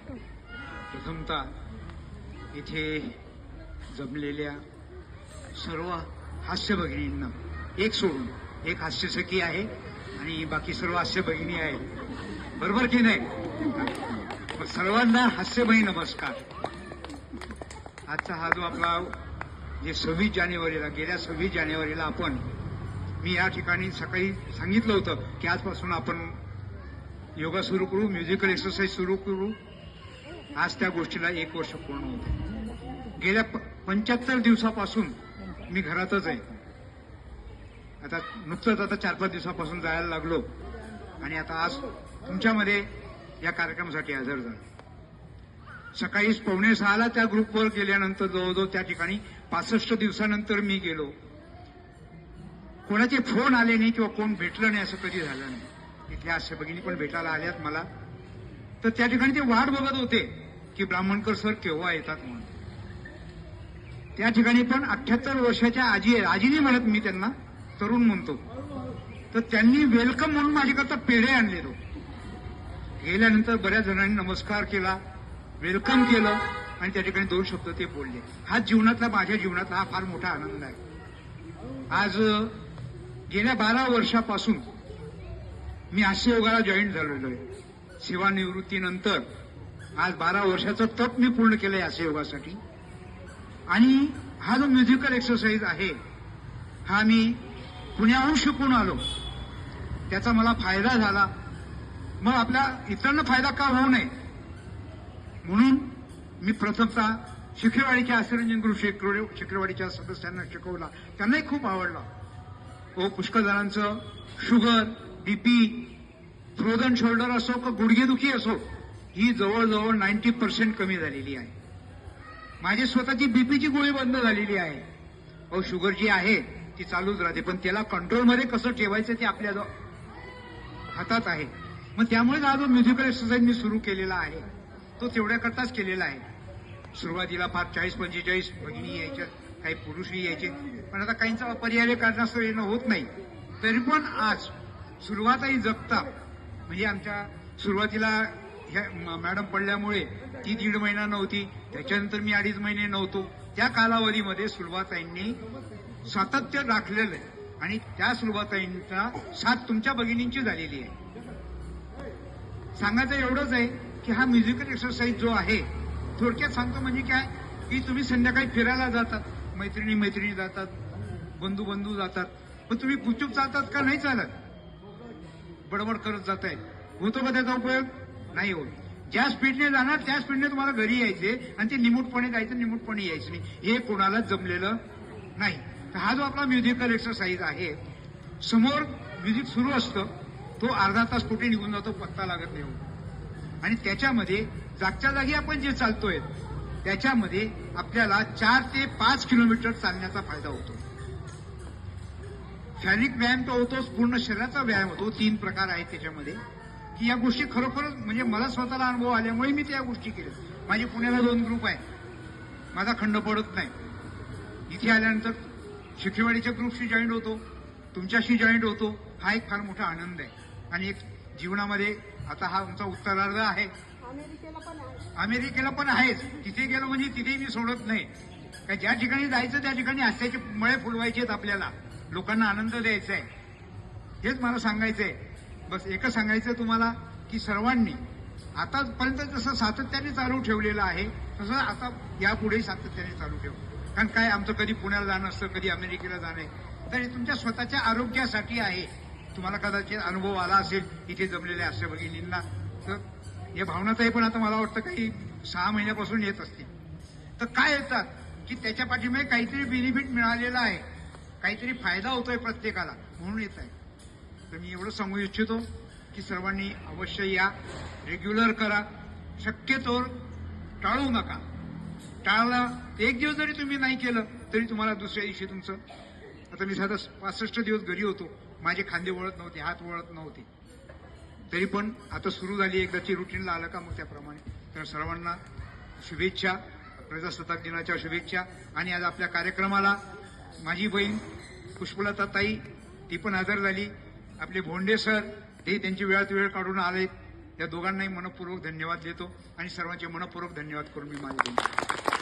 प्रथमतः इथे जमलेल्या सर्व हास्य भगिनींना एक सोडून एक हास्यसखी आहे आणि बाकी सर्व हास्य भगिनी आहे, बरोबर की नाही? मग सर्वांना हास्यमयी नमस्कार. आजचा हा जो आपला जे 26 जानेवारीला गेल्या 26 जानेवारीला मी या ठिकाणी सकाळी सांगितलं होतं की आजपासून आपण योगा सुरू करू, म्युझिकल एक्सरसाइज सुरू करू. आज त्या गोष्टीला 1 वर्ष पूर्ण होते. गेल्या 75 दिवसापासून मी घरातच आहे. आता नुकतंच 4-5 दिवसापासून जायला लागलो आणि आता आज तुमच्यामध्ये या कार्यक्रमासाठी हजर झालो. सकाळी 5:45 त्या ग्रुपवर गेल्यानंतर जवळजवळ त्या ठिकाणी 65 दिवसानंतर मी गेलो. कोणाचे फोन आले नाही किंवा कोण भेटलं नाही असं कधी झालं नाही. तिथल्या असे भगिनी पण भेटायला आल्यात मला. तर त्या ठिकाणी ते वाट बघत होते की ब्राह्मणकर सर केव्हा येतात म्हणून. त्या ठिकाणी पण 78 वर्षाच्या आजी आहे, आजी नाही म्हणत मी त्यांना, तरुण म्हणतो. तर त्यांनी वेलकम म्हणून माझ्याकरता पेढे आणले. तो गेल्यानंतर बऱ्याच जणांनी नमस्कार केला, वेलकम केलं आणि त्या ठिकाणी 2 शब्द ते बोलले. हा जीवनातला, माझ्या जीवनातला हा फार मोठा आनंद आहे. आज गेल्या 12 वर्षापासून मी हास्ययोगाला जॉईन झालेलो आहे. सेवानिवृत्तीनंतर आज 12 वर्षाचं तप मी पूर्ण केलंय हास्ययोगासाठी. आणि हा जो म्युझिकल एक्सरसाइज आहे हा मी पुण्याहून शिकून आलो, त्याचा मला फायदा झाला. मग आपल्या इतरांना फायदा का होऊ नये म्हणून मी प्रथमतः शिखेवाडीच्या आश्रंजन गुरु शिखेवाडीच्या सदस्यांना शिकवला. त्यांनाही खूप आवडला. पुष्कळ जणांचं शुगर, बीपी, फ्रोझन शोल्डर असो का गुडघेदुखी असो, ही जवळजवळ 90% कमी झालेली आहे. माझी स्वतःची बीपीची गोळी बंद झालेली आहे. शुगर जी आहे ती चालूच राहते, पण त्याला कंट्रोलमध्ये कसं ठेवायचं ते आपल्या हातात आहे. मग त्यामुळे हा जो म्युझिकल एक्सरसाइज मी सुरू केलेला आहे तो तेवढ्याकरताच केलेला आहे. सुरुवातीला फार 40-45 भगिनी यायच्या, काही पुरुषही यायचे, पण आता काहींचा पर्याय कारणास्तव येणं होत नाही. तरी पण आज सुरुवातही जगता, म्हणजे आमच्या सुरुवातीला ह्या मॅडम पडल्यामुळे ती 1.5 महिना नव्हती, त्याच्यानंतर मी 2.5 महिने नव्हतो. त्या कालावधीमध्ये सुरुवाताईंनी सातत्य राखलेलं आहे आणि त्या सुरुवाताईंचा साथ तुमच्या भगिनींची झालेली आहे. सांगायचं एवढंच आहे की हा म्युझिकल एक्सरसाइज जो आहे, थोडक्यात सांगतो म्हणजे काय की तुम्ही संध्याकाळी फिरायला जातात, मैत्रिणी जातात, बंधू जातात, पण तुम्ही गुपचूप चालतात का? नाही चालत. बडबड करत जाताय. होतो का त्याचा उपयोग? नाही होत. ज्या स्पीडने जाणार त्या स्पीडने तुम्हाला घरी यायचे आणि ते निमूटपणे जायचं, निमूटपणे यायचं नाही, हे कोणालाच जमलेलं नाही. तर हा जो आपला म्युझिकल एक्सरसाइज आहे, समोर म्युझिक सुरू असतं, तो अर्धा तास कुठे निघून जातो पत्ता लागत नाही. आणि त्याच्यामध्ये जागच्या जागी आपण जे चालतोय त्याच्यामध्ये आपल्याला 4 ते 5 किलोमीटर चालण्याचा फायदा होतो. शारीरिक व्यायाम तो होतोच, पूर्ण शरीराचा व्यायाम होतो. 3 प्रकार आहेत त्याच्यामध्ये, की या गोष्टी खरोखरच म्हणजे मला स्वतःला अनुभव आल्यामुळे मी त्या गोष्टी केल्या. माझे पुण्याला 2 ग्रुप आहे, माझा खंड पडत नाही. इथे आल्यानंतर शिखेवाडीच्या ग्रुपशी जॉईंट होतो, तुमच्याशी जॉईंट होतो. हा एक फार मोठा आनंद आहे. आणि एक जीवनामध्ये आता हा आमचा उत्तरार्ध आहे. अमेरिकेला पण आहेच. तिथे गेलो म्हणजे तिथेही मी सोडत नाही. का ज्या ठिकाणी जायचं त्या ठिकाणी हास्याचे मळे फुलवायचे आहेत, आपल्याला लोकांना आनंद द्यायचा आहे. हेच मला सांगायचंय. बस एकच सांगायचं तुम्हाला की सर्वांनी आतापर्यंत जसं सातत्याने चालू ठेवलेलं आहे तसं आता यापुढेही सातत्याने चालू ठेवू. कारण काय, आमचं कधी पुण्याला जाणं असतं, कधी अमेरिकेला जाणं आहे, तर हे तुमच्या स्वतःच्या आरोग्यासाठी आहे. तुम्हाला कदाचित अनुभव आला असेल इथे जमलेल्या अशा भगिनींना. तर या भावनाताही पण आता मला वाटतं काही 6 महिन्यापासून येत असतील. तर काय येतात की त्याच्या पाठीमागे काहीतरी बेनिफिट मिळालेला आहे, काहीतरी फायदा होतोय प्रत्येकाला, म्हणून येत आहे. तर मी एवढं सांगू इच्छितो की सर्वांनी अवश्य या, रेग्युलर करा, शक्यतोवर टाळू नका. टाळला 1 दिवस जरी तुम्ही नाही केलं तरी तुम्हाला दुसऱ्या दिवशी तुमचं, आता मी साधा 65 दिवस घरी होतो, माझे खांदे वळत नव्हते, हात वळत नव्हते, तरी पण आता सुरू झाली एकदाची रुटीनला आलं का मग त्याप्रमाणे. तर सर्वांना शुभेच्छा, प्रजासत्ताक दिनाच्या शुभेच्छा. आणि आज आपल्या कार्यक्रमाला माझी बहीण पुष्पलता ताई ती पण हजर झाली, आपले भोंडे सर ते त्यांची वेळात वेळ काढून आलेत, या दोघांनाही मनपूर्वक धन्यवाद देतो आणि सर्वांचे मनपूर्वक धन्यवाद करून मी माझे